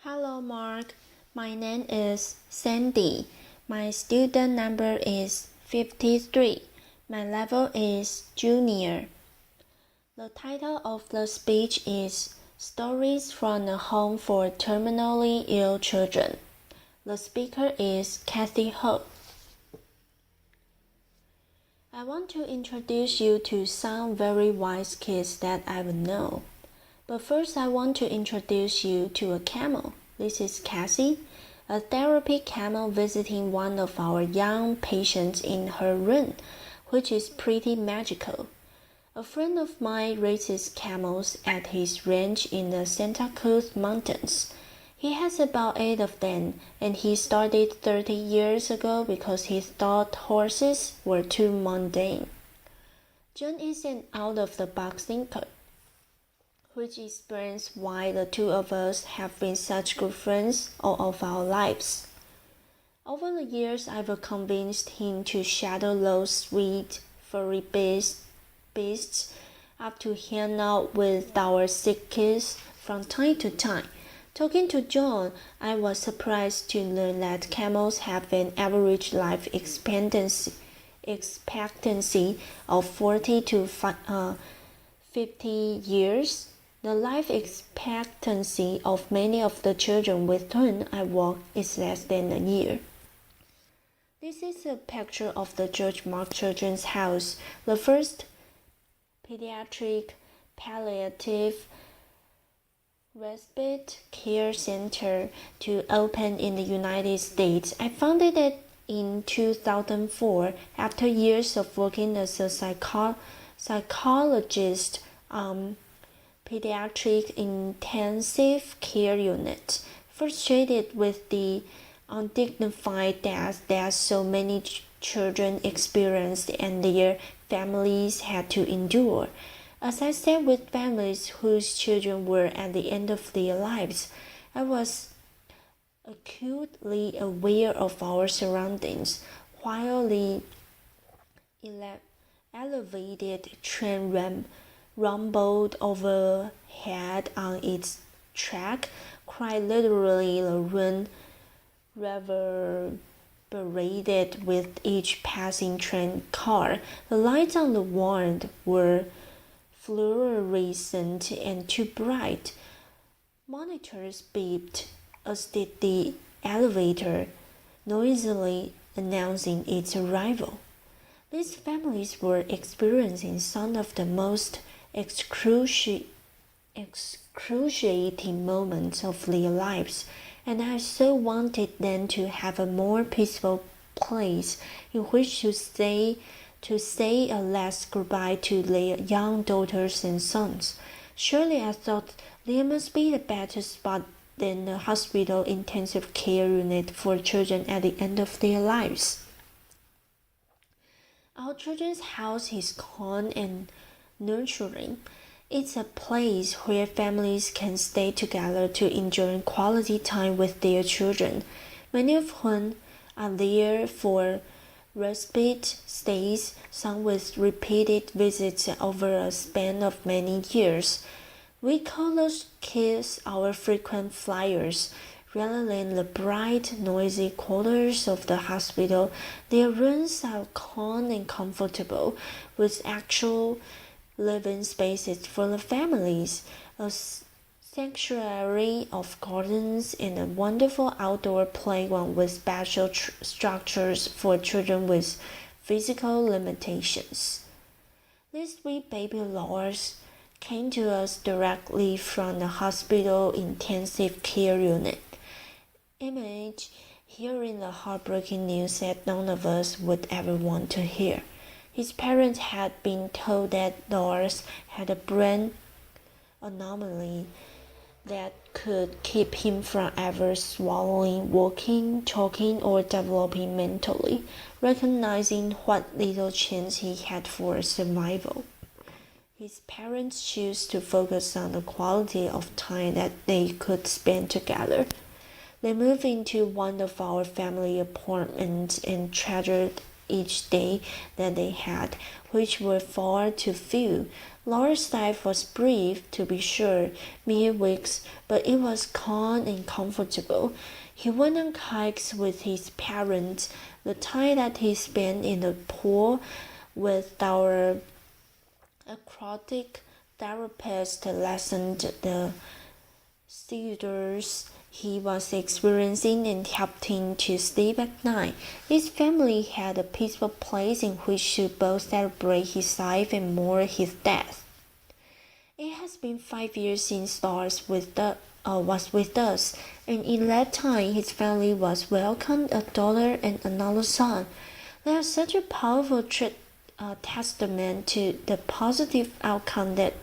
Hello, Mark. My name is Sandy. My student number is 53. My level is junior. The title of the speech is Stories from a Home for Terminally Ill Children. The speaker is Kathy Ho. I want to introduce you to some very wise kids that I would know. But first, I want to introduce you to a camel. This is Cassie, a therapy camel visiting one of our young patients in her room, which is pretty magical. A friend of mine raises camels at his ranch in the Santa Cruz Mountains. He has about 8 of them, and he started 30 years ago because he thought horses were too mundane. John is an out-of-the-box thinker, which explains why the two of us have been such good friends all of our lives. Over the years, I've convinced him to shadow those sweet, furry beasts up to hang out with our sick kids from time to time. Talking to John, I was surprised to learn that camels have an average life expectancy of 40 to 50 years. The life expectancy of many of the children with whom I work is less than a year. This is a picture of the George Mark Children's House, the first pediatric palliative respite care center to open in the United States. I founded it in 2004 after years of working as a psychologist pediatric intensive care unit, frustrated with the undignified death that so many children experienced and their families had to endure. As I sat with families whose children were at the end of their lives, I was acutely aware of our surroundings. While the elevated train rumbled overhead on its track, quite literally the room reverberated with each passing train car. The lights on the wall were fluorescent and too bright. Monitors beeped, as did the elevator, noisily announcing its arrival. These families were experiencing some of the most excruciating moments of their lives, and I so wanted them to have a more peaceful place in which to say a last goodbye to their young daughters and sons. Surely I thought there must be a better spot than the hospital intensive care unit for children at the end of their lives. Our children's house is calm and nurturing. It's a place where families can stay together to enjoy quality time with their children, many of whom are there for respite stays, some with repeated visits over a span of many years. We call those kids our frequent flyers. Rather than the bright, noisy quarters of the hospital, their rooms are calm and comfortable, with actual living spaces for the families, a sanctuary of gardens, and a wonderful outdoor playground with special structures for children with physical limitations. These three baby Laurs came to us directly from the hospital intensive care unit. Image, hearing the heartbreaking news that none of us would ever want to hear. His parents had been told that Lars had a brain anomaly that could keep him from ever swallowing, walking, talking, or developing mentally, recognizing what little chance he had for survival. His parents chose to focus on the quality of time that they could spend together. They moved into one of our family apartments and treasured each day that they had, which were far too few. Laura's life was brief, to be sure, mere weeks, but it was calm and comfortable. He went on hikes with his parents. The time that he spent in the pool with our aquatic therapist lessened the seizures he was experiencing and helped him to sleep at night. His family had a peaceful place in which to both celebrate his life and mourn his death. It has been 5 years since Lars was with us, and in that time his family was welcomed a daughter and another son. They are such a powerful testament to the positive outcome that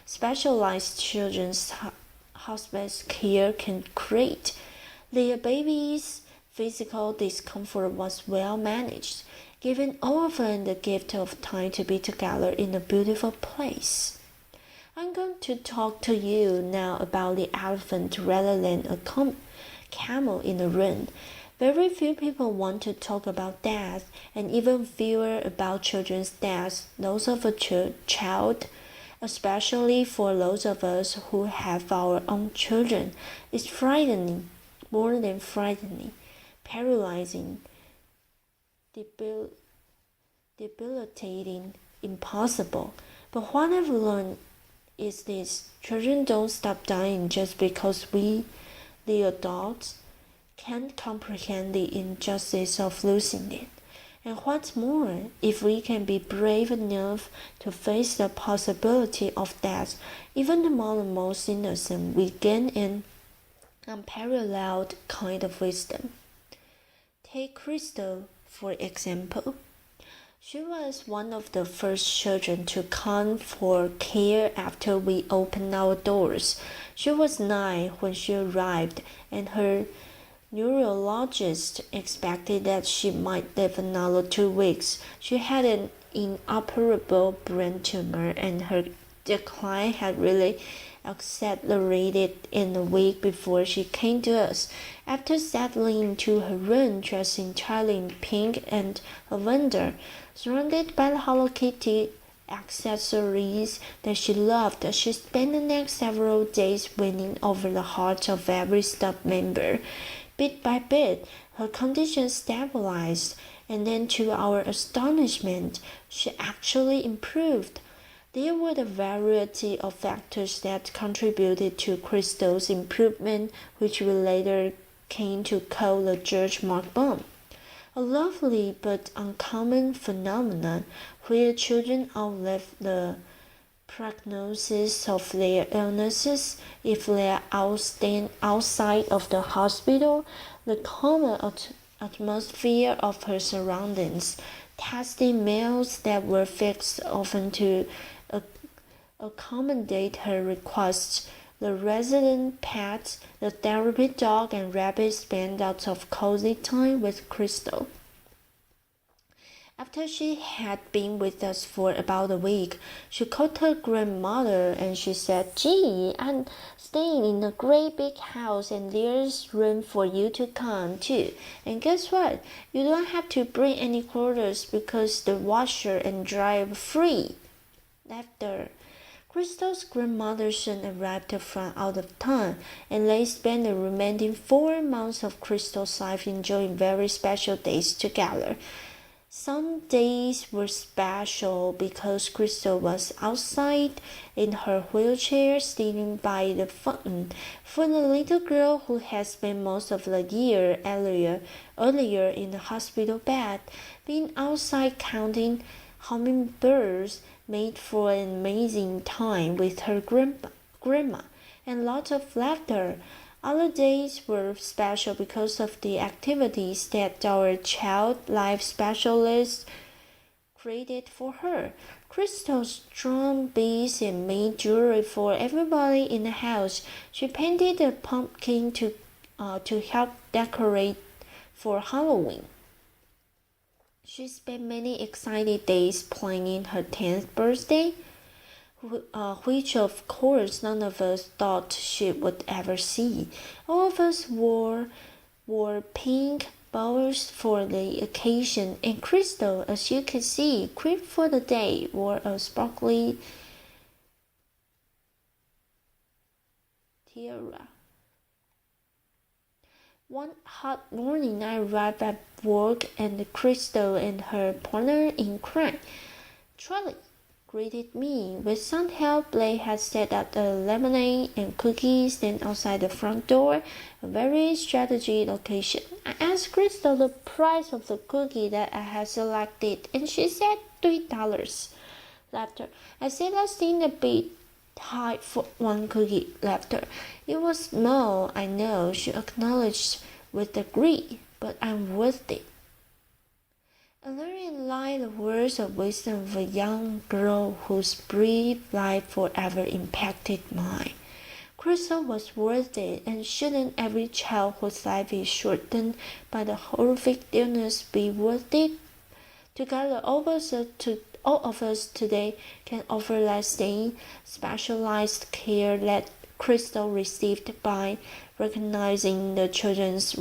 specialized children's hospice care can create. Their baby's physical discomfort was well managed, giving all of them the gift of time to be together in a beautiful place. I'm going to talk to you now about the elephant rather than a camel in the room. Very few people want to talk about death, and even fewer about children's deaths, those of a child, especially for those of us who have our own children. It's frightening, more than frightening, paralyzing, debilitating, impossible. But what I've learned is this: children don't stop dying just because we, the adults, can't comprehend the injustice of losing it. And what's more, if we can be brave enough to face the possibility of death, even among the most innocent, we gain an unparalleled kind of wisdom. Take Crystal, for example. She was one of the first children to come for care after we opened our doors. She was 9 when she arrived, and her neurologist expected that she might live another 2 weeks. She had an inoperable brain tumor, and her decline had really accelerated in a week before she came to us. After settling into her room, dressed entirely in pink and lavender, surrounded by the Hello Kitty accessories that she loved, she spent the next several days winning over the hearts of every staff member. Bit by bit, her condition stabilized, and then to our astonishment, she actually improved. There were a variety of factors that contributed to Crystal's improvement, which we later came to call the George Mark bomb. A lovely but uncommon phenomenon where children outlive the prognosis of their illnesses if they are outside of the hospital. The common atmosphere of her surroundings, testing meals that were fixed often to accommodate her requests, the resident pets, the therapy dog, and rabbit spent lots of cozy time with Crystal. After she had been with us for about a week, she called her grandmother and she said, "Gee, I'm staying in a great big house and there's room for you to come too. And guess what? You don't have to bring any clothes because the washer and dryer are free." Laughter. Crystal's grandmother soon arrived from out of town, and they spent the remaining 4 months of Crystal's life enjoying very special days together. Some days were special because Crystal was outside in her wheelchair sitting by the fountain. For the little girl who had spent most of the year earlier in the hospital bed, being outside counting hummingbirds made for an amazing time with her grandma and lots of laughter. Other days were special because of the activities that our child life specialist created for her. Crystal strung beads and made jewelry for everybody in the house. She painted a pumpkin to help decorate for Halloween. She spent many exciting days planning her 10th birthday, which of course none of us thought she would ever see. All of us wore pink bows for the occasion, and Crystal, as you can see, equipped for the day, wore a sparkly tiara. One hot morning, I arrived at work, and Crystal and her partner in crime, Charlie, greeted me. With some help, Blake had set up the lemonade and cookies, then outside the front door, a very strategic location. I asked Crystal the price of the cookie that I had selected, and she said $3. Laughter. I said that seemed a bit high for one cookie. Laughter. It was small, I know, she acknowledged with a grin, but I'm worth it. I learned in light the words of wisdom of a young girl whose brief life forever impacted mine. Crystal was worth it, and shouldn't every child whose life is shortened by the horrific illness be worth it? Together, all of us today can offer lasting, specialized care that Crystal received by recognizing the children's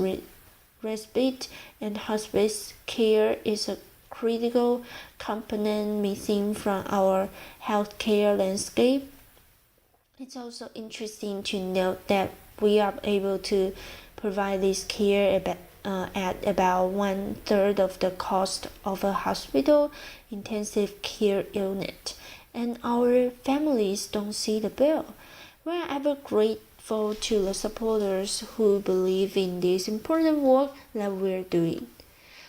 respite and hospice care is a critical component missing from our healthcare landscape. It's also interesting to note that we are able to provide this care at about 1/3 of the cost of a hospital intensive care unit, and our families don't see the bill. We're ever grateful to the supporters who believe in this important work that we're doing.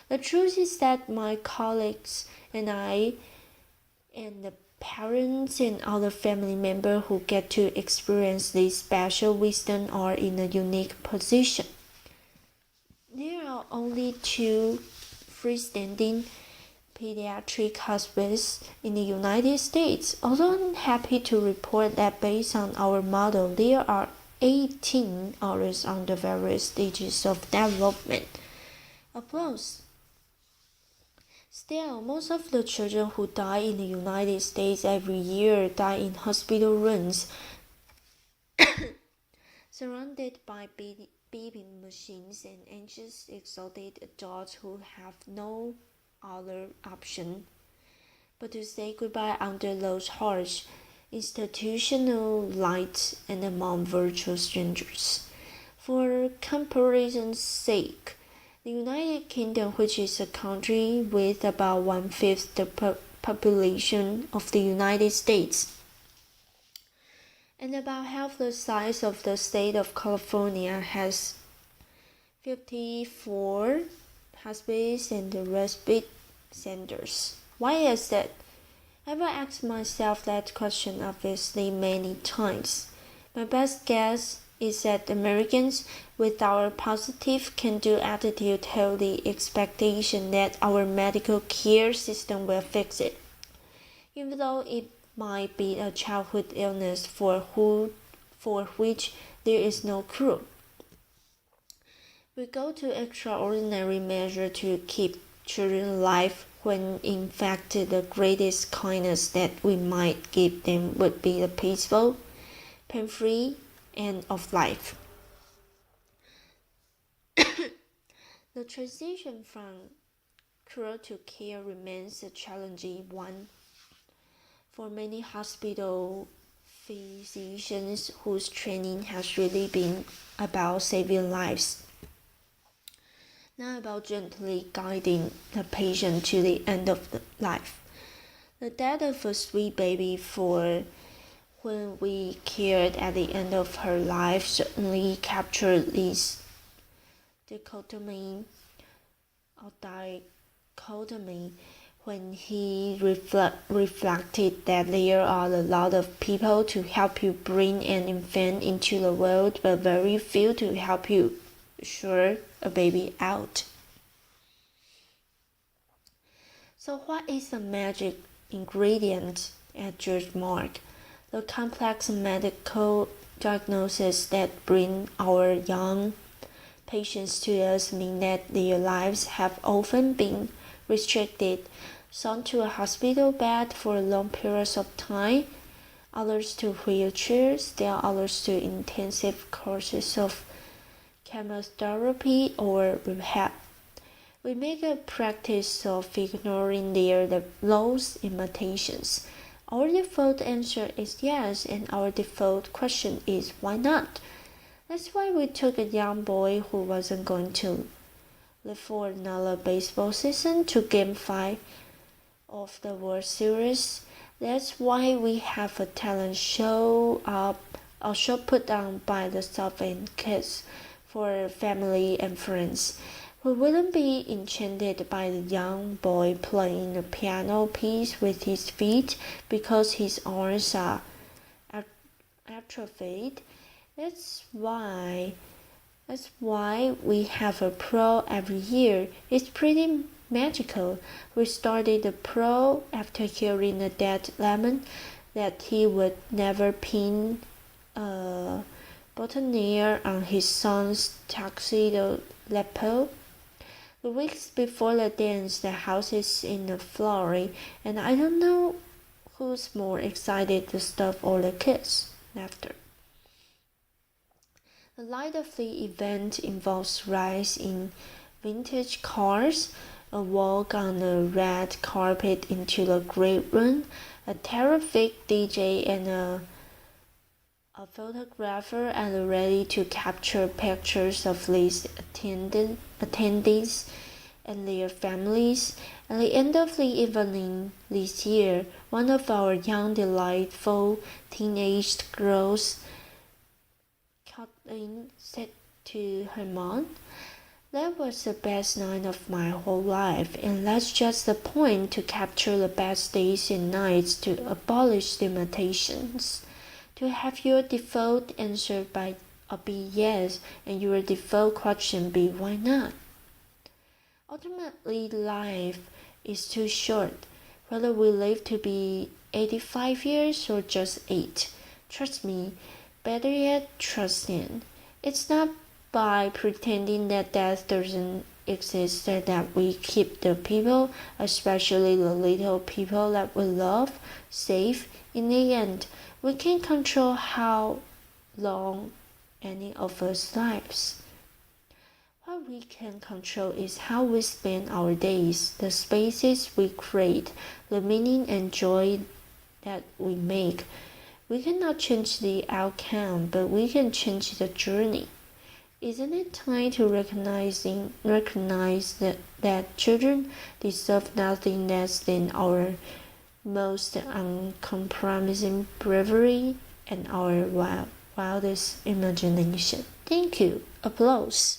The truth is that my colleagues and I, and the parents and other family members who get to experience this special wisdom, are in a unique position. There are only 2 freestanding pediatric hospices in the United States, although I'm happy to report that based on our model, there are 18 others under various stages of development. Applause. Still, most of the children who die in the United States every year die in hospital rooms, surrounded by beeping machines and anxious, exhausted adults who have no other option but to say goodbye under those harsh institutional lights and among virtual strangers. For comparison's sake, the United Kingdom, which is a country with about 1/5 the population of the United States and about half the size of the state of California, has 54 hospices and respite centers. Why is that? I've asked myself that question obviously many times. My best guess is that Americans, with our positive can-do attitude, hold the expectation that our medical care system will fix it, even though it might be a childhood illness for which there is no cure. We go to extraordinary measure to keep children alive, when in fact the greatest kindness that we might give them would be the peaceful, pain-free end of life. The transition from cure to care remains a challenging one for many hospital physicians whose training has really been about saving lives, not about gently guiding the patient to the end of the life. The death of a sweet baby for when we cared at the end of her life certainly captured this dichotomy when he reflected that there are a lot of people to help you bring an infant into the world, but very few to help you a baby out. So what is the magic ingredient at George Mark? The complex medical diagnoses that bring our young patients to us mean that their lives have often been restricted, some to a hospital bed for long periods of time, others to wheelchairs, still others to intensive courses of chemotherapy or rehab. We make a practice of ignoring their lost imitations. Our default answer is yes, and our default question is why not? That's why we took a young boy who wasn't going to live for another baseball season to Game 5 of the World Series. That's why we have a talent show put on by the South End Kids for family and friends. We wouldn't be enchanted by the young boy playing the piano piece with his feet because his arms are atrophied. That's why we have a pro every year. It's pretty magical. We started the pro after hearing a dead lemon that he would never pin a boutonniere on his son's tuxedo lapel. The weeks before the dance, the house is in a flurry, and I don't know who's more excited, the staff or the kids. Laughter. The light of the event involves rides in vintage cars, a walk on the red carpet into the great room, a terrific DJ, and a photographer at the ready to capture pictures of these attendees and their families. At the end of the evening this year, one of our young, delightful teenage girls, Kathleen, said to her mom, "That was the best night of my whole life, and that's just the point, to capture the best days and nights, to abolish the imitations. To have your default answer be yes, and your default question be why not." Ultimately, life is too short, whether we live to be 85 years or just 8. Trust me, better yet, trust in. It's not by pretending that death doesn't exist that we keep the people, especially the little people that we love, safe. In the end, we can't control how long any of us lives. What we can control is how we spend our days, the spaces we create, the meaning and joy that we make. We cannot change the outcome, but we can change the journey. Isn't it time to recognize that children deserve nothing less than our most uncompromising bravery and our wildest imagination? Thank you. Applause.